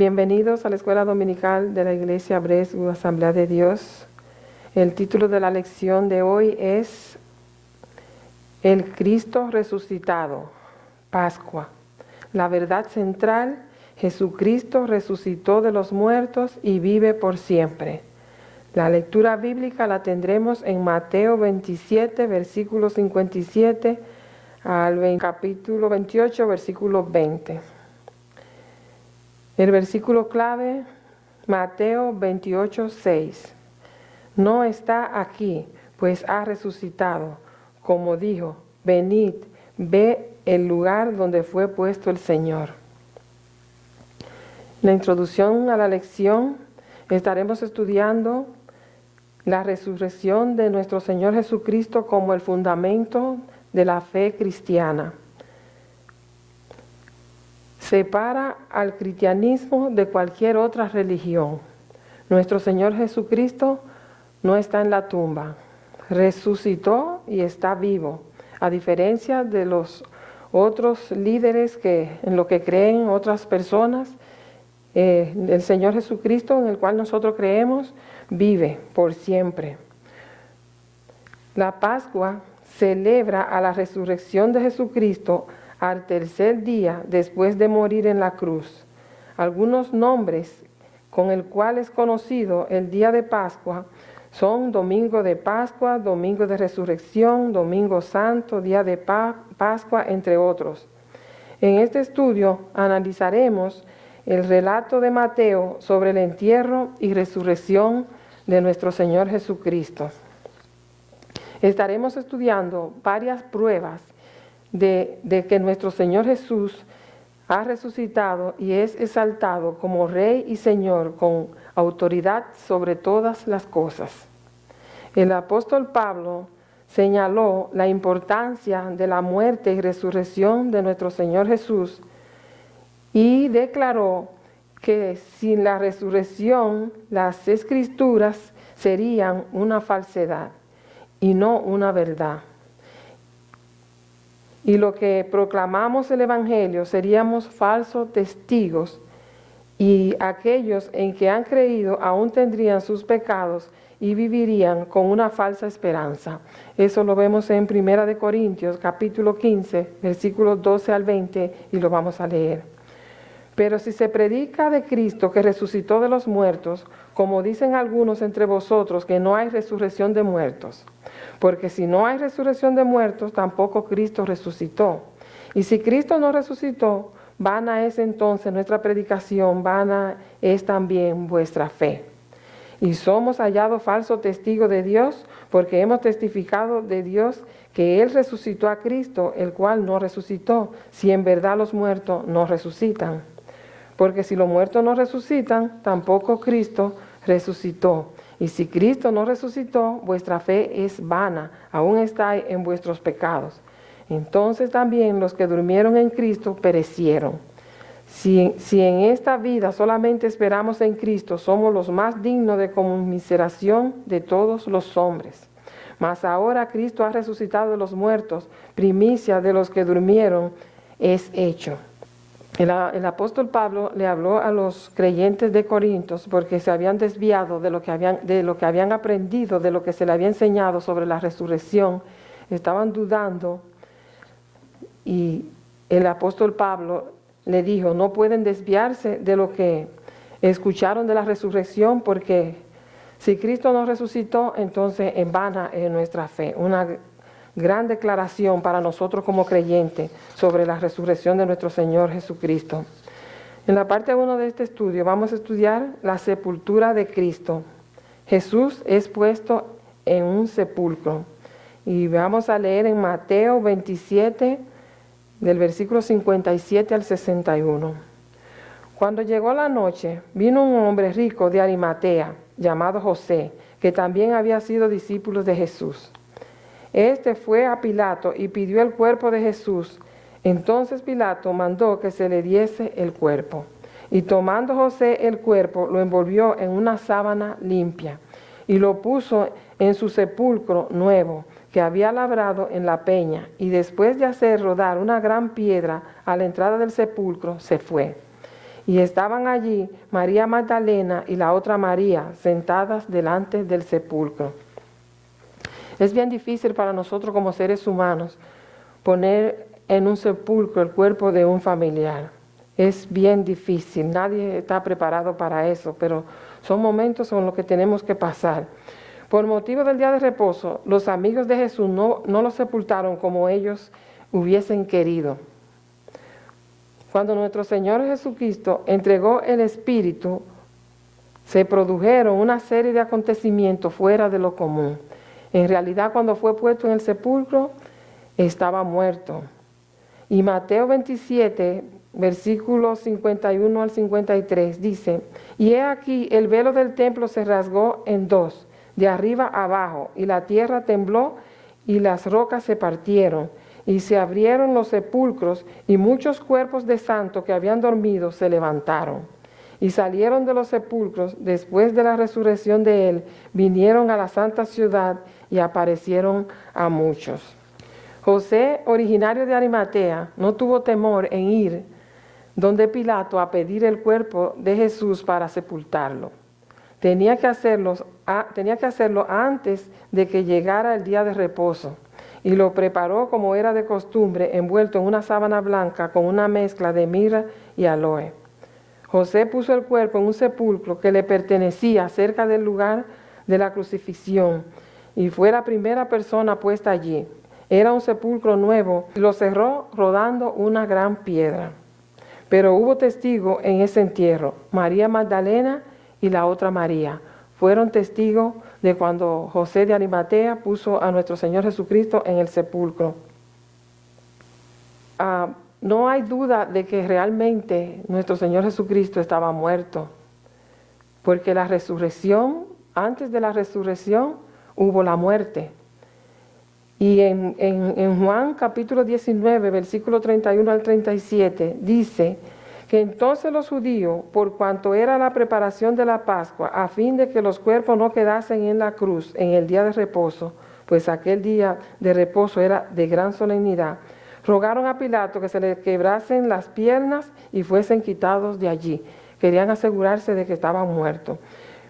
Bienvenidos a la Escuela Dominical de la Iglesia Bresgu Asamblea de Dios. El título de la lección de hoy es El Cristo resucitado, Pascua. La verdad central, Jesucristo resucitó de los muertos y vive por siempre. La lectura bíblica la tendremos en Mateo 27, versículo 57 al capítulo 28, versículo 20. El versículo clave, Mateo 28, 6. No está aquí, pues ha resucitado. Como dijo, venid, ve el lugar donde fue puesto el Señor. En la introducción a la lección estaremos estudiando la resurrección de nuestro Señor Jesucristo como el fundamento de la fe cristiana. Separa al cristianismo de cualquier otra religión. Nuestro Señor Jesucristo no está en la tumba, resucitó y está vivo, a diferencia de los otros líderes en lo que creen otras personas. El Señor Jesucristo, en el cual nosotros creemos, vive por siempre. La Pascua celebra a la resurrección de Jesucristo al tercer día después de morir en la cruz. Algunos nombres con el cual es conocido el día de Pascua son Domingo de Pascua, Domingo de Resurrección, Domingo Santo, Día de Pascua, entre otros. En este estudio analizaremos el relato de Mateo sobre el entierro y resurrección de nuestro Señor Jesucristo. Estaremos estudiando varias pruebas de que nuestro Señor Jesús ha resucitado y es exaltado como Rey y Señor con autoridad sobre todas las cosas. El apóstol Pablo señaló la importancia de la muerte y resurrección de nuestro Señor Jesús y declaró que sin la resurrección las escrituras serían una falsedad y no una verdad. Y lo que proclamamos el Evangelio seríamos falsos testigos, y aquellos en que han creído aún tendrían sus pecados y vivirían con una falsa esperanza. Eso lo vemos en 1 Corintios capítulo 15, versículos 12 al 20, y lo vamos a leer. Pero si se predica de Cristo que resucitó de los muertos, como dicen algunos entre vosotros que no hay resurrección de muertos, porque si no hay resurrección de muertos, tampoco Cristo resucitó. Y si Cristo no resucitó, vana es entonces nuestra predicación, vana es también vuestra fe. Y somos hallados falsos testigos de Dios, porque hemos testificado de Dios que Él resucitó a Cristo, el cual no resucitó, si en verdad los muertos no resucitan. Porque si los muertos no resucitan, tampoco Cristo resucitó. Y si Cristo no resucitó, vuestra fe es vana, aún estáis en vuestros pecados. Entonces también los que durmieron en Cristo perecieron. Si en esta vida solamente esperamos en Cristo, somos los más dignos de conmiseración de todos los hombres. Mas ahora Cristo ha resucitado de los muertos, primicia de los que durmieron es hecho. El apóstol Pablo le habló a los creyentes de Corintios porque se habían desviado de lo que habían aprendido, de lo que se le había enseñado sobre la resurrección. Estaban dudando y el apóstol Pablo le dijo, no pueden desviarse de lo que escucharon de la resurrección, porque si Cristo no resucitó, entonces en vana es nuestra fe. Una gran declaración para nosotros como creyentes sobre la resurrección de nuestro Señor Jesucristo. En la parte 1 de este estudio vamos a estudiar la sepultura de Cristo. Jesús es puesto en un sepulcro. Y vamos a leer en Mateo 27, del versículo 57 al 61. Cuando llegó la noche, vino un hombre rico de Arimatea, llamado José, que también había sido discípulo de Jesús. Este fue a Pilato y pidió el cuerpo de Jesús. Entonces Pilato mandó que se le diese el cuerpo. Y tomando José el cuerpo, lo envolvió en una sábana limpia y lo puso en su sepulcro nuevo, que había labrado en la peña, y después de hacer rodar una gran piedra a la entrada del sepulcro, se fue. Y estaban allí María Magdalena y la otra María sentadas delante del sepulcro. Es bien difícil para nosotros como seres humanos poner en un sepulcro el cuerpo de un familiar. Es bien difícil, nadie está preparado para eso, pero son momentos en los que tenemos que pasar. Por motivo del día de reposo, los amigos de Jesús no lo sepultaron como ellos hubiesen querido. Cuando nuestro Señor Jesucristo entregó el Espíritu, se produjeron una serie de acontecimientos fuera de lo común. En realidad, cuando fue puesto en el sepulcro, estaba muerto. Y Mateo 27, versículos 51 al 53, dice: y he aquí el velo del templo se rasgó en dos, de arriba abajo, y la tierra tembló, y las rocas se partieron, y se abrieron los sepulcros, y muchos cuerpos de santos que habían dormido se levantaron. Y salieron de los sepulcros después de la resurrección de él, vinieron a la santa ciudad y aparecieron a muchos. José, originario de Arimatea, no tuvo temor en ir donde Pilato a pedir el cuerpo de Jesús para sepultarlo. Tenía que hacerlo antes de que llegara el día de reposo, y lo preparó como era de costumbre, envuelto en una sábana blanca con una mezcla de mirra y aloe. José puso el cuerpo en un sepulcro que le pertenecía cerca del lugar de la crucifixión, y fue la primera persona puesta allí. Era un sepulcro nuevo, y lo cerró rodando una gran piedra. Pero hubo testigos en ese entierro. María Magdalena y la otra María fueron testigos de cuando José de Arimatea puso a nuestro Señor Jesucristo en el sepulcro. No hay duda de que realmente nuestro Señor Jesucristo estaba muerto, porque la resurrección, antes de la resurrección, hubo la muerte. Y en Juan capítulo 19, versículo 31 al 37, dice que entonces los judíos, por cuanto era la preparación de la Pascua, a fin de que los cuerpos no quedasen en la cruz en el día de reposo, pues aquel día de reposo era de gran solemnidad, rogaron a Pilato que se le quebrasen las piernas y fuesen quitados de allí. Querían asegurarse de que estaban muertos.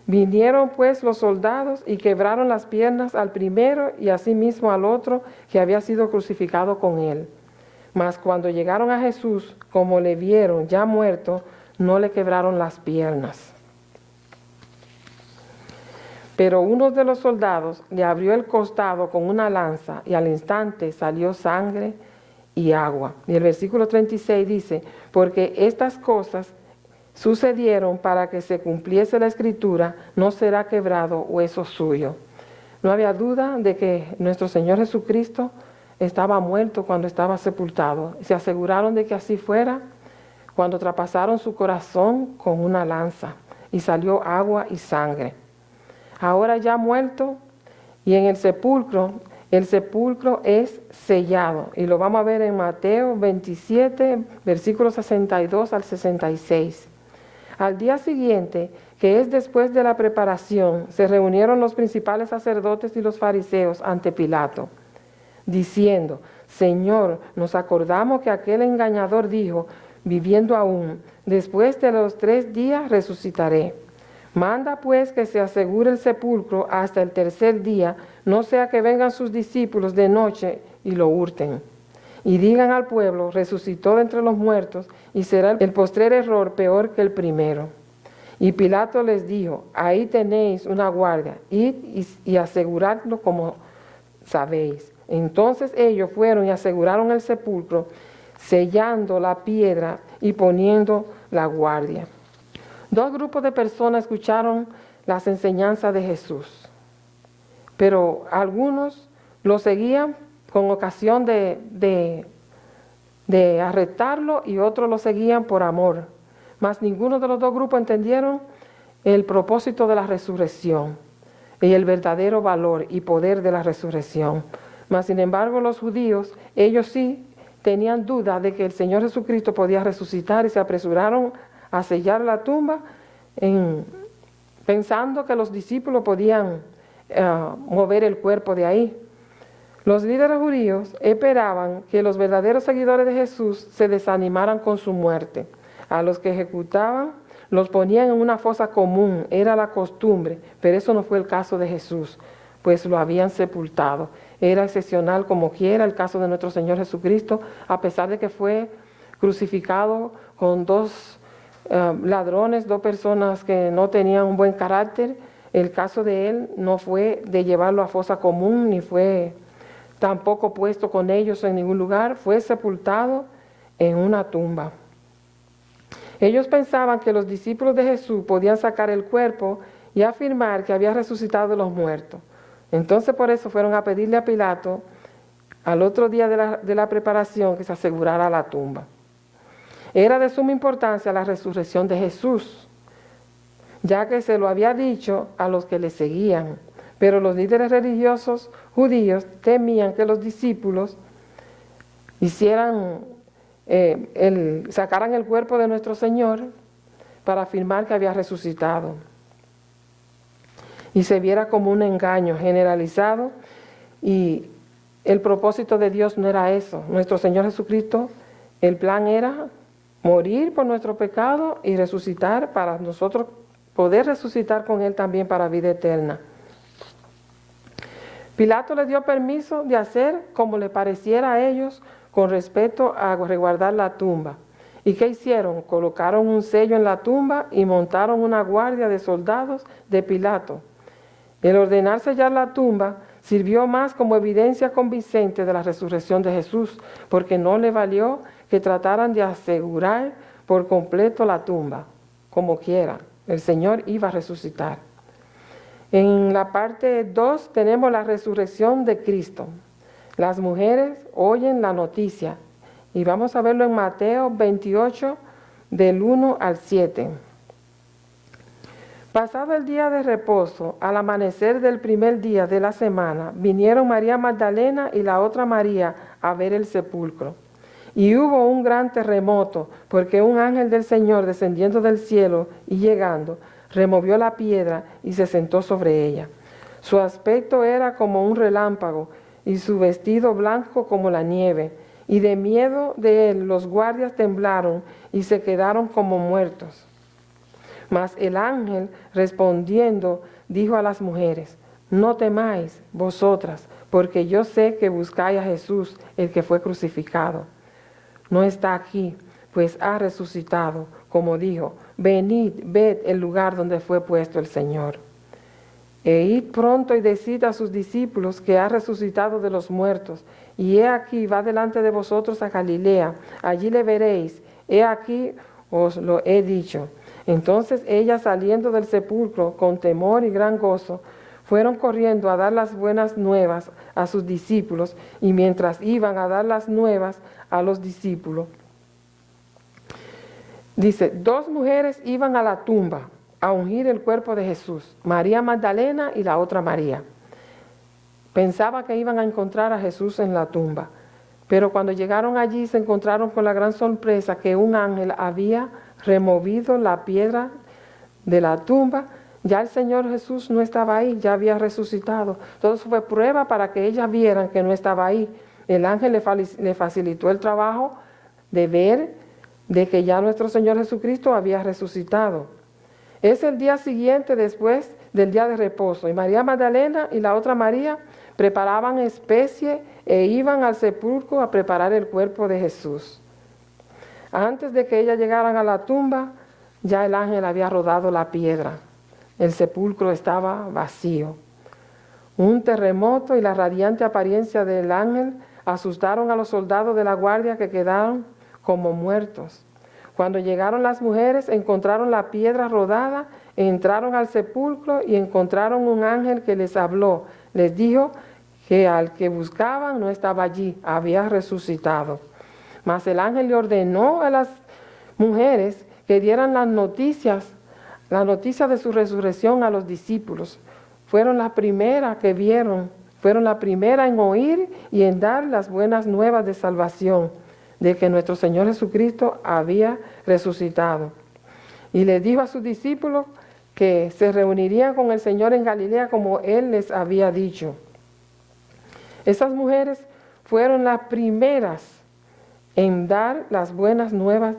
Vinieron pues los soldados y quebraron las piernas al primero y asimismo al otro que había sido crucificado con él. Mas cuando llegaron a Jesús, como le vieron ya muerto, no le quebraron las piernas. Pero uno de los soldados le abrió el costado con una lanza y al instante salió sangre y agua. Y el versículo 36 dice: porque estas cosas sucedieron para que se cumpliese la escritura, no será quebrado hueso suyo. No había duda de que nuestro Señor Jesucristo estaba muerto cuando estaba sepultado. Se aseguraron de que así fuera cuando traspasaron su corazón con una lanza y salió agua y sangre. Ahora ya muerto y en el sepulcro es sellado. Y lo vamos a ver en Mateo 27, versículos 62 al 66. Al día siguiente, que es después de la preparación, se reunieron los principales sacerdotes y los fariseos ante Pilato, diciendo: Señor, nos acordamos que aquel engañador dijo, viviendo aún, después de los 3 días resucitaré. Manda pues que se asegure el sepulcro hasta el tercer día, no sea que vengan sus discípulos de noche y lo hurten. Y digan al pueblo: resucitó de entre los muertos, y será el postrer error peor que el primero. Y Pilato les dijo: ahí tenéis una guardia, id y aseguradlo como sabéis. Entonces ellos fueron y aseguraron el sepulcro, sellando la piedra y poniendo la guardia. 2 grupos de personas escucharon las enseñanzas de Jesús, pero algunos lo seguían con ocasión de arrestarlo y otros lo seguían por amor. Mas ninguno de los 2 grupos entendieron el propósito de la resurrección y el verdadero valor y poder de la resurrección. Mas sin embargo los judíos, ellos sí tenían duda de que el Señor Jesucristo podía resucitar y se apresuraron a sellar la tumba pensando que los discípulos podían mover el cuerpo de ahí. Los líderes judíos esperaban que los verdaderos seguidores de Jesús se desanimaran con su muerte. A los que ejecutaban los ponían en una fosa común, era la costumbre, pero eso no fue el caso de Jesús, pues lo habían sepultado. Era excepcional como quiera el caso de nuestro Señor Jesucristo, a pesar de que fue crucificado con dos ladrones, dos personas que no tenían un buen carácter. El caso de él no fue de llevarlo a fosa común, ni fue tampoco puesto con ellos en ningún lugar, fue sepultado en una tumba. Ellos pensaban que los discípulos de Jesús podían sacar el cuerpo y afirmar que había resucitado de los muertos. Entonces por eso fueron a pedirle a Pilato al otro día de la preparación que se asegurara la tumba. Era de suma importancia la resurrección de Jesús, ya que se lo había dicho a los que le seguían. Pero los líderes religiosos judíos temían que los discípulos sacaran el cuerpo de nuestro Señor para afirmar que había resucitado. Y se viera como un engaño generalizado, y el propósito de Dios no era eso. Nuestro Señor Jesucristo, el plan era morir por nuestro pecado y resucitar para nosotros poder resucitar con Él también para vida eterna. Pilato les dio permiso de hacer como le pareciera a ellos con respecto a resguardar la tumba. ¿Y qué hicieron? Colocaron un sello en la tumba y montaron una guardia de soldados de Pilato. El ordenar sellar la tumba sirvió más como evidencia convincente de la resurrección de Jesús, porque no le valió que trataran de asegurar por completo la tumba. Como quiera, el Señor iba a resucitar. En la parte 2 tenemos la resurrección de Cristo. Las mujeres oyen la noticia, y vamos a verlo en Mateo 28, del 1 al 7. Pasado el día de reposo, al amanecer del primer día de la semana, vinieron María Magdalena y la otra María a ver el sepulcro. Y hubo un gran terremoto, porque un ángel del Señor, descendiendo del cielo y llegando, removió la piedra y se sentó sobre ella. Su aspecto era como un relámpago, y su vestido blanco como la nieve. Y de miedo de él los guardias temblaron y se quedaron como muertos. Mas el ángel, respondiendo, dijo a las mujeres: no temáis vosotras, porque yo sé que buscáis a Jesús, el que fue crucificado. No está aquí, pues ha resucitado, como dijo. Venid, ved el lugar donde fue puesto el Señor. E id pronto y decid a sus discípulos que ha resucitado de los muertos. Y he aquí, va delante de vosotros a Galilea, allí le veréis. He aquí, os lo he dicho. Entonces ellas, saliendo del sepulcro con temor y gran gozo, fueron corriendo a dar las buenas nuevas a sus discípulos, y mientras iban a dar las nuevas a los discípulos, dice, 2 mujeres iban a la tumba a ungir el cuerpo de Jesús, María Magdalena y la otra María. Pensaba que iban a encontrar a Jesús en la tumba, pero cuando llegaron allí se encontraron con la gran sorpresa que un ángel había removido la piedra de la tumba. Ya el Señor Jesús no estaba ahí, ya había resucitado. Todo eso fue prueba para que ellas vieran que no estaba ahí. El ángel le facilitó el trabajo de ver de que ya nuestro Señor Jesucristo había resucitado. Es el día siguiente después del día de reposo, y María Magdalena y la otra María preparaban especie e iban al sepulcro a preparar el cuerpo de Jesús. Antes de que ellas llegaran a la tumba, ya el ángel había rodado la piedra. El sepulcro estaba vacío. Un terremoto y la radiante apariencia del ángel asustaron a los soldados de la guardia, que quedaron como muertos. Cuando llegaron las mujeres, encontraron la piedra rodada, entraron al sepulcro y encontraron un ángel que les habló. Les dijo que al que buscaban no estaba allí, había resucitado. Mas el ángel le ordenó a las mujeres que dieran la noticia de su resurrección a los discípulos. Fueron las primeras que vieron, fueron las primeras en oír y en dar las buenas nuevas de salvación, de que nuestro Señor Jesucristo había resucitado. Y les dijo a sus discípulos que se reunirían con el Señor en Galilea, como Él les había dicho. Esas mujeres fueron las primeras en dar las buenas nuevas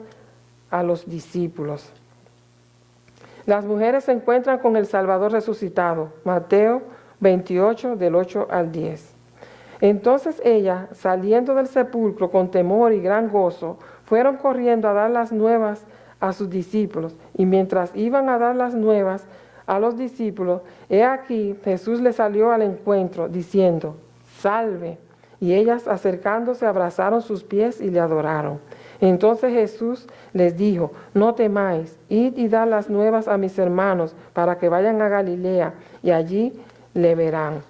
a los discípulos. Las mujeres se encuentran con el Salvador resucitado. Mateo 28, del 8 al 10. Entonces ellas, saliendo del sepulcro con temor y gran gozo, fueron corriendo a dar las nuevas a sus discípulos. Y mientras iban a dar las nuevas a los discípulos, he aquí Jesús les salió al encuentro, diciendo: «Salve». Y ellas, acercándose, abrazaron sus pies y le adoraron. Entonces Jesús les dijo: «No temáis, id y dad las nuevas a mis hermanos, para que vayan a Galilea, y allí le verán».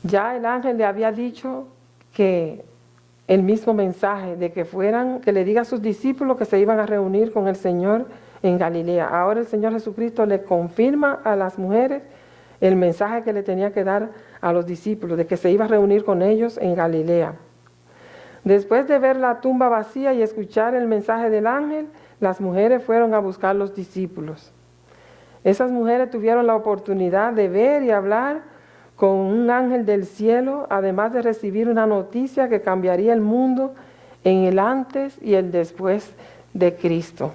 Ya el ángel le había dicho que el mismo mensaje de que le diga a sus discípulos que se iban a reunir con el Señor en Galilea. Ahora el Señor Jesucristo le confirma a las mujeres el mensaje que le tenía que dar a los discípulos, de que se iba a reunir con ellos en Galilea. Después de ver la tumba vacía y escuchar el mensaje del ángel, las mujeres fueron a buscar los discípulos. Esas mujeres tuvieron la oportunidad de ver y hablar con un ángel del cielo, además de recibir una noticia que cambiaría el mundo en el antes y el después de Cristo.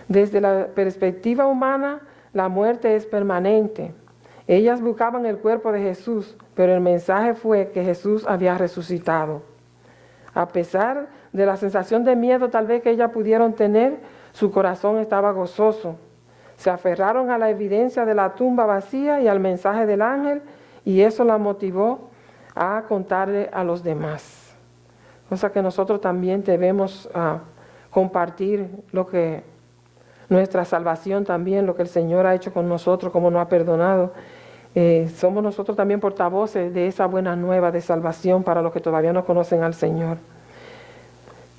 Desde la perspectiva humana, la muerte es permanente. Ellas buscaban el cuerpo de Jesús, pero el mensaje fue que Jesús había resucitado. A pesar de la sensación de miedo tal vez que ellas pudieron tener, su corazón estaba gozoso. Se aferraron a la evidencia de la tumba vacía y al mensaje del ángel, y eso la motivó a contarle a los demás. Cosa que nosotros también debemos compartir nuestra salvación también, lo que el Señor ha hecho con nosotros, cómo nos ha perdonado. Somos nosotros también portavoces de esa buena nueva de salvación para los que todavía no conocen al Señor.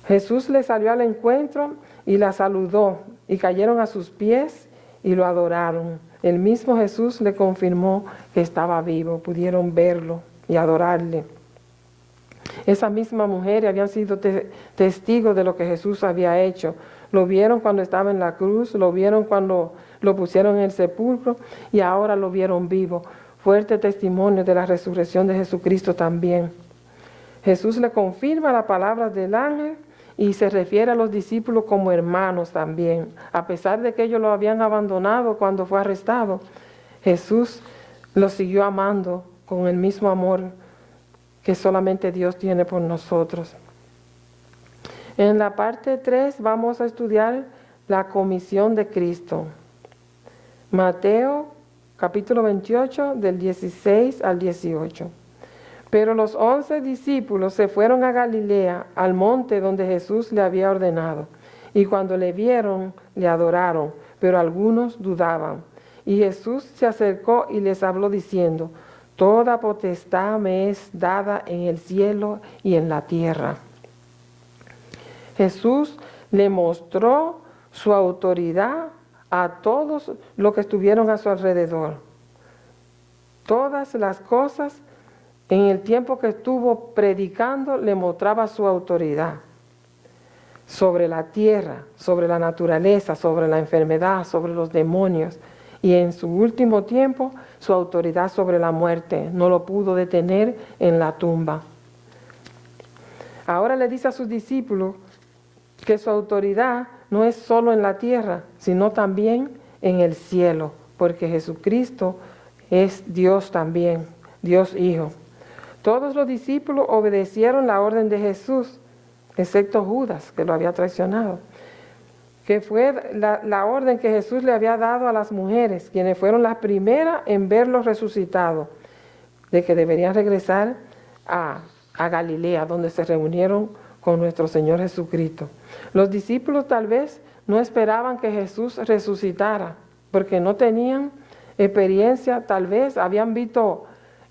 Jesús le salió al encuentro y la saludó, y cayeron a sus pies y lo adoraron. El mismo Jesús le confirmó que estaba vivo, pudieron verlo y adorarle. Esa misma mujer habían sido testigos de lo que Jesús había hecho. Lo vieron cuando estaba en la cruz, lo vieron cuando lo pusieron en el sepulcro, y ahora lo vieron vivo. Fuerte testimonio de la resurrección de Jesucristo también. Jesús le confirma las palabras del ángel y se refiere a los discípulos como hermanos también. A pesar de que ellos lo habían abandonado cuando fue arrestado, Jesús los siguió amando con el mismo amor que solamente Dios tiene por nosotros. En la parte 3 vamos a estudiar la comisión de Cristo. Mateo capítulo 28 del 16 al 18. Pero los 11 discípulos se fueron a Galilea, al monte donde Jesús le había ordenado. Y cuando le vieron, le adoraron, pero algunos dudaban. Y Jesús se acercó y les habló diciendo: «Toda potestad me es dada en el cielo y en la tierra». Jesús le mostró su autoridad a todos los que estuvieron a su alrededor. Todas las cosas en el tiempo que estuvo predicando le mostraba su autoridad sobre la tierra, sobre la naturaleza, sobre la enfermedad, sobre los demonios, y en su último tiempo su autoridad sobre la muerte. No lo pudo detener en la tumba. Ahora le dice a sus discípulos que su autoridad no es solo en la tierra, sino también en el cielo, porque Jesucristo es Dios también, Dios Hijo. Todos los discípulos obedecieron la orden de Jesús, excepto Judas, que lo había traicionado, que fue la orden que Jesús le había dado a las mujeres, quienes fueron las primeras en verlo resucitado, de que deberían regresar a Galilea, donde se reunieron con nuestro Señor Jesucristo. Los discípulos tal vez no esperaban que Jesús resucitara, porque no tenían experiencia, tal vez habían visto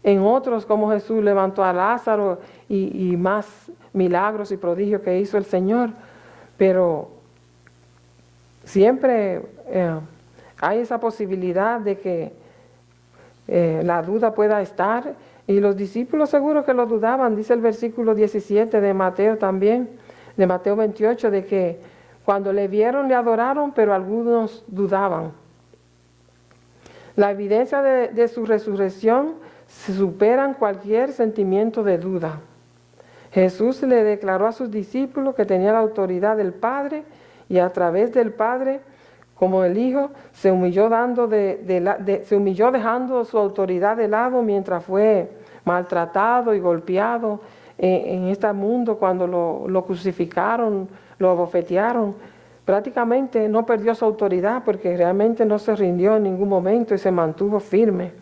en otros cómo Jesús levantó a Lázaro y más milagros y prodigios que hizo el Señor, pero siempre hay esa posibilidad de que la duda pueda estar, y los discípulos seguro que lo dudaban. Dice el versículo 17 de Mateo también, de Mateo 28, de que cuando le vieron le adoraron, pero algunos dudaban. La evidencia de su resurrección superan cualquier sentimiento de duda. Jesús le declaró a sus discípulos que tenía la autoridad del Padre y a través del Padre, como el Hijo, se humilló, se humilló dejando su autoridad de lado mientras fue maltratado y golpeado en este mundo cuando lo crucificaron, lo abofetearon. Prácticamente no perdió su autoridad porque realmente no se rindió en ningún momento y se mantuvo firme.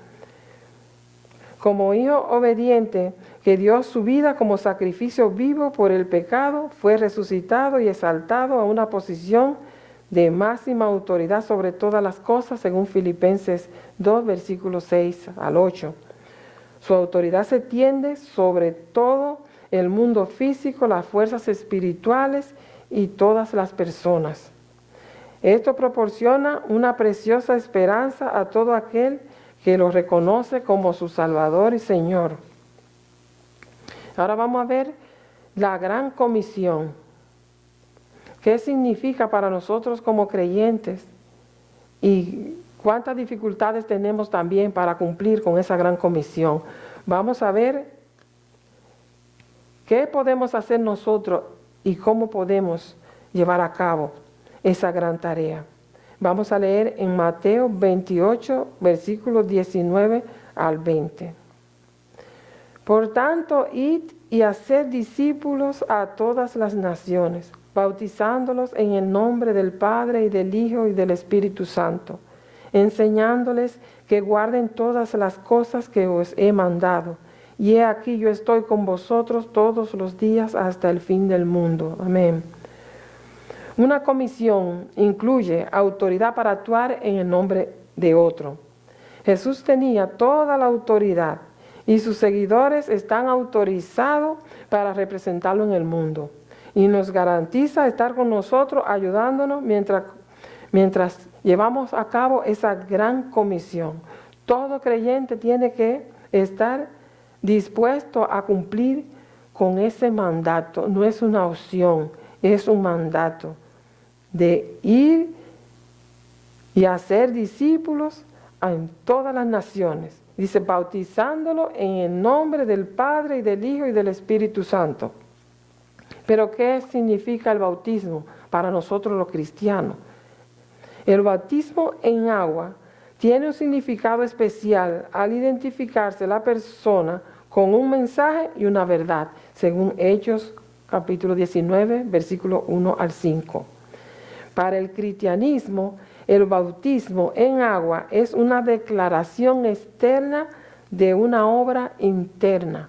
Como hijo obediente que dio su vida como sacrificio vivo por el pecado, fue resucitado y exaltado a una posición de máxima autoridad sobre todas las cosas, según Filipenses 2, versículos 6 al 8. Su autoridad se tiende sobre todo el mundo físico, las fuerzas espirituales y todas las personas. Esto proporciona una preciosa esperanza a todo aquel que lo reconoce como su Salvador y Señor. Ahora vamos a ver la gran comisión. ¿Qué significa para nosotros como creyentes? Y cuántas dificultades tenemos también para cumplir con esa gran comisión. Vamos a ver qué podemos hacer nosotros y cómo podemos llevar a cabo esa gran tarea. Vamos a leer en Mateo 28, versículos 19 al 20. Por tanto, id y haced discípulos a todas las naciones, bautizándolos en el nombre del Padre y del Hijo y del Espíritu Santo, enseñándoles que guarden todas las cosas que os he mandado. Y he aquí yo estoy con vosotros todos los días hasta el fin del mundo. Amén. Una comisión incluye autoridad para actuar en el nombre de otro. Jesús tenía toda la autoridad y sus seguidores están autorizados para representarlo en el mundo. Y nos garantiza estar con nosotros ayudándonos mientras llevamos a cabo esa gran comisión. Todo creyente tiene que estar dispuesto a cumplir con ese mandato. No es una opción, es un mandato de ir y hacer discípulos en todas las naciones. Dice, bautizándolo en el nombre del Padre y del Hijo y del Espíritu Santo. Pero ¿qué significa el bautismo para nosotros los cristianos? El bautismo en agua tiene un significado especial al identificarse la persona con un mensaje y una verdad, según Hechos capítulo 19, versículo 1 al 5. Para el cristianismo, el bautismo en agua es una declaración externa de una obra interna.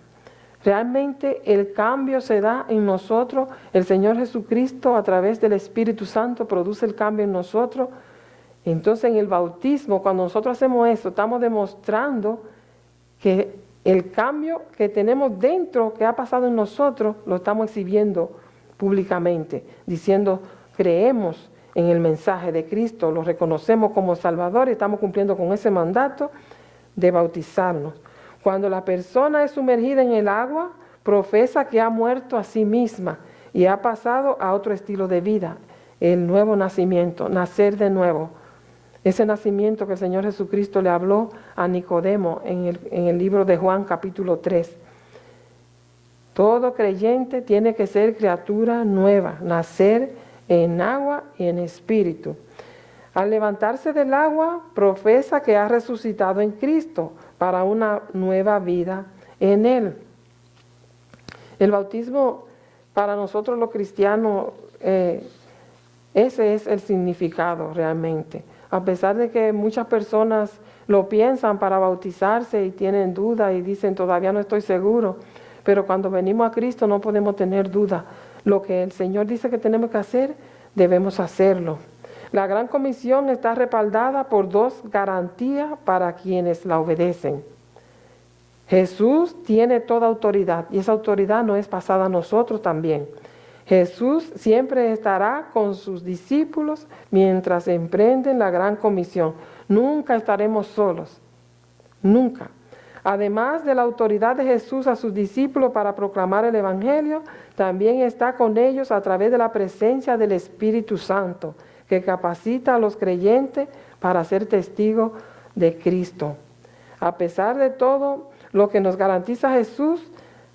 Realmente el cambio se da en nosotros. El Señor Jesucristo a través del Espíritu Santo produce el cambio en nosotros. Entonces en el bautismo, cuando nosotros hacemos eso, estamos demostrando que el cambio que tenemos dentro, que ha pasado en nosotros, lo estamos exhibiendo públicamente, diciendo, creemos en el mensaje de Cristo, lo reconocemos como Salvador y estamos cumpliendo con ese mandato de bautizarnos. Cuando la persona es sumergida en el agua, profesa que ha muerto a sí misma y ha pasado a otro estilo de vida, el nuevo nacimiento, nacer de nuevo. Ese nacimiento que el Señor Jesucristo le habló a Nicodemo en el libro de Juan capítulo 3. Todo creyente tiene que ser criatura nueva, nacer en agua y en espíritu. Al levantarse del agua, profesa que ha resucitado en Cristo para una nueva vida en Él. El bautismo para nosotros los cristianos, ese es el significado realmente. A pesar de que muchas personas lo piensan para bautizarse y tienen duda y dicen todavía no estoy seguro, pero cuando venimos a Cristo no podemos tener duda. Lo que el Señor dice que tenemos que hacer, debemos hacerlo. La gran comisión está respaldada por dos garantías para quienes la obedecen. Jesús tiene toda autoridad y esa autoridad no es pasada a nosotros también. Jesús siempre estará con sus discípulos mientras emprenden la gran comisión. Nunca estaremos solos, nunca. Además de la autoridad de Jesús a sus discípulos para proclamar el Evangelio, también está con ellos a través de la presencia del Espíritu Santo, que capacita a los creyentes para ser testigos de Cristo. A pesar de todo lo que nos garantiza Jesús,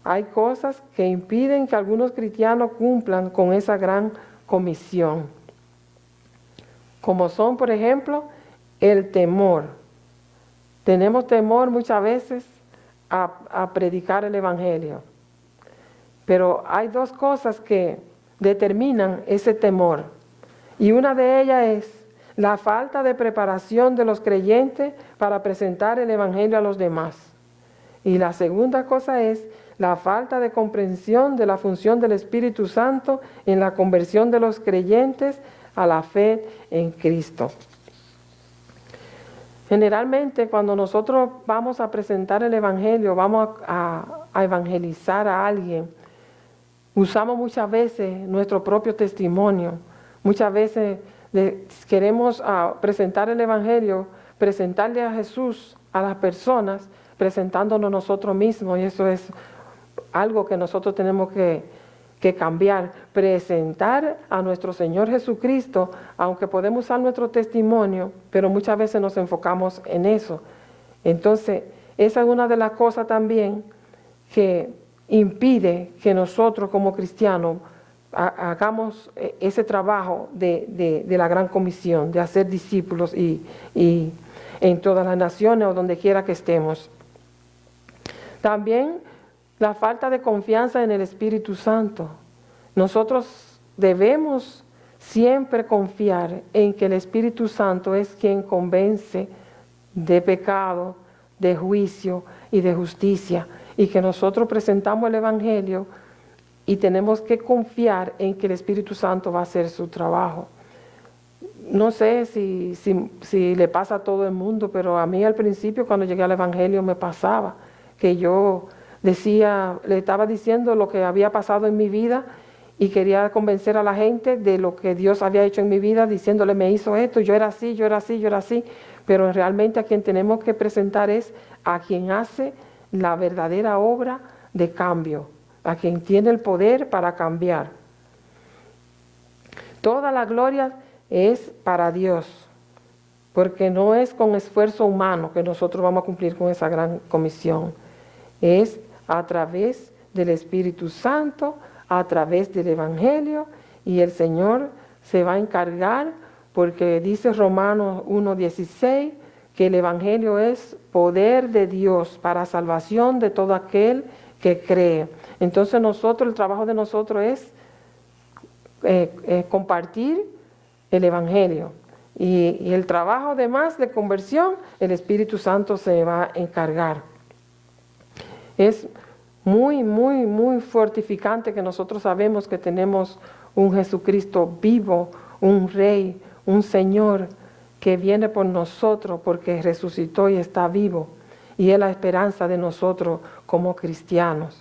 hay cosas que impiden que algunos cristianos cumplan con esa gran comisión. como son, por ejemplo, el temor. Tenemos temor muchas veces a predicar el Evangelio. Pero hay dos cosas que determinan ese temor. Y una de ellas es la falta de preparación de los creyentes para presentar el Evangelio a los demás. Y la segunda cosa es la falta de comprensión de la función del Espíritu Santo en la conversión de los creyentes a la fe en Cristo. Generalmente cuando nosotros vamos a presentar el Evangelio, vamos a evangelizar a alguien, usamos muchas veces nuestro propio testimonio. Muchas veces queremos presentar el Evangelio, presentarle a Jesús a las personas, presentándonos nosotros mismos, y eso es algo que nosotros tenemos que cambiar. Presentar a nuestro Señor Jesucristo, aunque podemos usar nuestro testimonio, pero muchas veces nos enfocamos en eso. Entonces, esa es una de las cosas también que impide que nosotros como cristianos hagamos ese trabajo de la gran comisión, de hacer discípulos y en todas las naciones o donde quiera que estemos. También la falta de confianza en el Espíritu Santo. Nosotros debemos siempre confiar en que el Espíritu Santo es quien convence de pecado, de juicio y de justicia, y que nosotros presentamos el Evangelio y tenemos que confiar en que el Espíritu Santo va a hacer su trabajo. No sé si le pasa a todo el mundo, pero a mí al principio cuando llegué al Evangelio me pasaba que yo le estaba diciendo lo que había pasado en mi vida y quería convencer a la gente de lo que Dios había hecho en mi vida, diciéndole me hizo esto, yo era así, yo era así, yo era así, pero realmente a quien tenemos que presentar es a quien hace la verdadera obra de cambio, a quien tiene el poder para cambiar. Toda la gloria es para Dios, porque no es con esfuerzo humano que nosotros vamos a cumplir con esa gran comisión. Es a través del Espíritu Santo, a través del Evangelio, y el Señor se va a encargar, porque dice Romanos 1:16, que el Evangelio es poder de Dios para salvación de todo aquel que cree. Entonces el trabajo de nosotros es compartir el Evangelio. Y el trabajo además de conversión, el Espíritu Santo se va a encargar. Es muy, muy, muy fortificante que nosotros sabemos que tenemos un Jesucristo vivo, un Rey, un Señor que viene por nosotros porque resucitó y está vivo. Y es la esperanza de nosotros como cristianos.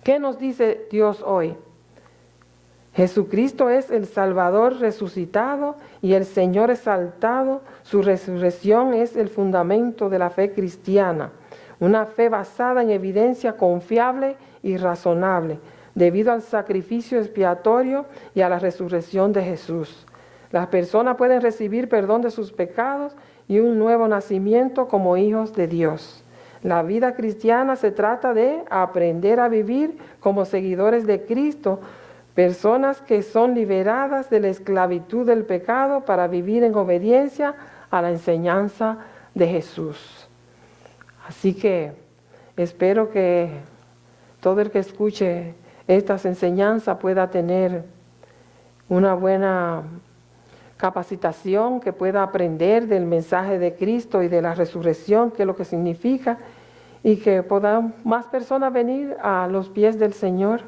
¿Qué nos dice Dios hoy? Jesucristo es el Salvador resucitado y el Señor exaltado. Su resurrección es el fundamento de la fe cristiana. Una fe basada en evidencia confiable y razonable, debido al sacrificio expiatorio y a la resurrección de Jesús. Las personas pueden recibir perdón de sus pecados y un nuevo nacimiento como hijos de Dios. La vida cristiana se trata de aprender a vivir como seguidores de Cristo, personas que son liberadas de la esclavitud del pecado para vivir en obediencia a la enseñanza de Jesús. Así que espero que todo el que escuche estas enseñanzas pueda tener una buena capacitación, que pueda aprender del mensaje de Cristo y de la resurrección, que es lo que significa, y que puedan más personas venir a los pies del Señor.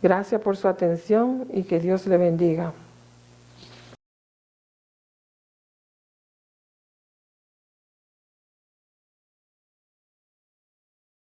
Gracias por su atención y que Dios le bendiga.